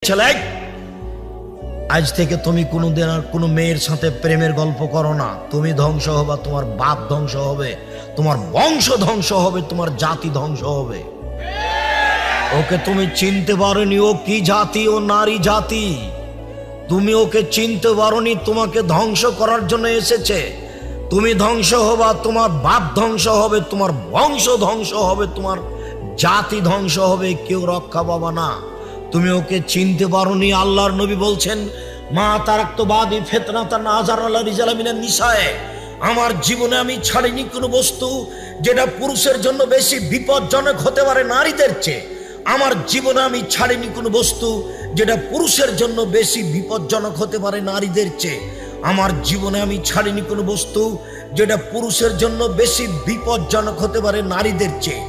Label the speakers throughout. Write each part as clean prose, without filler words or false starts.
Speaker 1: ছেলে, আজ থেকে তুমি কোনোদিন আর কোনো মেয়ের সাথে প্রেমের গল্প করো না। তুমি ধ্বংস হবে, তোমার বাপ ধ্বংস হবে, তোমার বংশ ধ্বংস হবে, তোমার জাতি ধ্বংস হবে। ওকে তুমি চিনতে পারোনি, ও কি জাতি, ও নারী জাতি। তুমি ওকে চিনতে পারোনি, তোমাকে ধ্বংস করার জন্য এসেছে। তুমি ধ্বংস হবা, তোমার বাপ ধ্বংস হবে, তোমার বংশ ধ্বংস হবে, তোমার জাতি ধ্বংস হবে, কেউ রক্ষা পাবা না। তুমি ওকে চিনতে পারোনি। আল্লাহর নবী বলছেন, মা তারাক্তুবাদি ফিতনাতান আযার আলা রিজাল মিনান নিসায়ে, আমার জীবনে আমি ছাড়িনি কোনো বস্তু যেটা পুরুষের জন্য বেশি বিপজ্জনক হতে পারে নারীদের চেয়ে। আমার জীবনে আমি ছাড়িনি কোনো বস্তু যেটা পুরুষের জন্য বেশি বিপজ্জনক হতে পারে নারীদের চেয়ে। আমার জীবনে আমি ছাড়িনি কোনো বস্তু যেটা পুরুষের জন্য বেশি বিপজ্জনক হতে পারে নারীদের চেয়ে।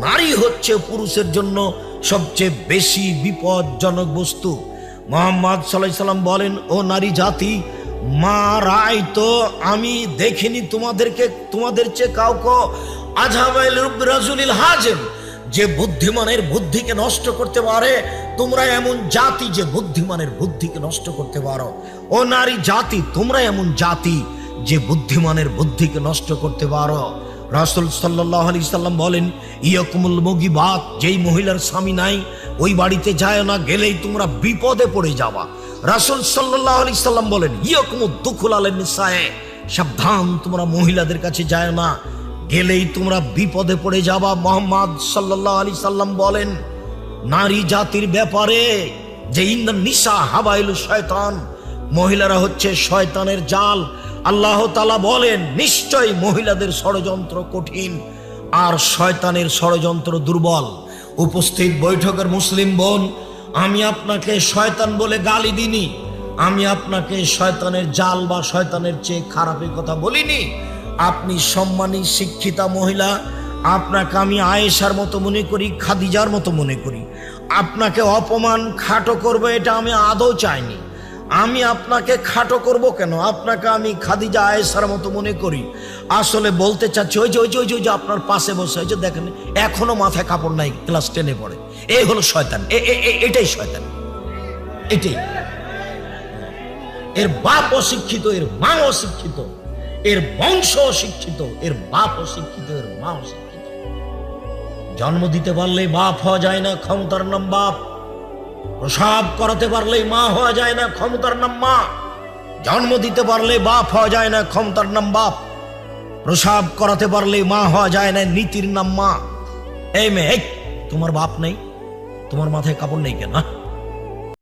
Speaker 1: নারী হচ্ছে পুরুষের জন্য সবচেয়ে বেশি বিপজ্জনক বস্তু। মুহাম্মদ সাল্লাল্লাহু আলাইহি সাল্লাম বলেন, ও নারী জাতি, মা রায় তো আমি দেখিনি তোমাদের চেয়ে কাউকে আযহাবাইল রাজুলিল হাজেম, যে বুদ্ধিমানের বুদ্ধিকে নষ্ট করতে পারে। তোমরা এমন জাতি যে বুদ্ধিমানের বুদ্ধিকে নষ্ট করতে পারো। ও নারী জাতি, তোমরা এমন জাতি যে বুদ্ধিমানের বুদ্ধিকে নষ্ট করতে পারো। রাসূল সাল্লাল্লাহু আলাইহি সাল্লাম বলেন, ইয়াকুমুল মুগিবাত, যেই মহিলার স্বামী নাই ওই বাড়িতে যায় না, গেলেই তোমরা বিপদে পড়ে যাবা। রাসূল সাল্লাল্লাহু আলাইহি সাল্লাম বলেন, ইয়াকুমুদ দুখুল আলান নিসায়ে, সাবধান তোমরা মহিলাদের কাছে যায় না, গেলেই তোমরা বিপদে পড়ে যাবা। মুহাম্মদ সাল্লাল্লাহু আলাইহি সাল্লাম বলেন নারী জাতির ব্যাপারে যে ইন্নান নিসা হাবাইলু শয়তান, মহিলারা হচ্ছে শয়তানের জাল। আল্লাহ তাআলা বলেন, নিশ্চয় মহিলাদের ষড়যন্ত্র কঠিন আর শয়তানের ষড়যন্ত্র দুর্বল। উপস্থিত বৈঠকের মুসলিম বোন, আমি আপনাকে শয়তান বলে গালি দিনি, আমি আপনাকে শয়তানের জাল বা শয়তানের চেয়ে খারাপের কথা বলিনি। আপনি সম্মানী শিক্ষিতা মহিলা, আপনাকে আমি আয়েশার মতো মনে করি, খাদিজার মতো মনে করি। আপনাকে অপমান খাটো করবো এটা আমি আদৌ চাইনি। আমি আপনাকে খাটো করব কেন? আপনাকে আমি খাদিজা আয়েশার মতো মনে করি। আসলে বলতে চাচ্ছি, ওই যে আপনার পাশে বসে, ওই যে দেখেন এখনো মাথায় কাপড় নাই, ক্লাস 10-এ পড়ে। এই হলো শয়তান, এটাই শয়তান, এটাই। এর বাপ অশিক্ষিত, এর মা অশিক্ষিত, এর বংশ অশিক্ষিত, এর বাপ অশিক্ষিত, এর মা অশিক্ষিত। জন্ম দিতে পারলে বাপ হওয়া যায় না, ক্ষমতার নাম বাপ। প্রসব করাতে পারলেই মা হওয়া যায় না, ক্ষমতার নাম মা। জন্ম দিতে পারলে বাপ হওয়া যায় না, ক্ষমতার নাম বাপ। প্রসব করাতে পারলে মা হওয়া যায় না, নীতির নাম মা। এই মেয়ে, তোমার বাপ নেই, তোমার মাথায় কাপড় নেই কেন?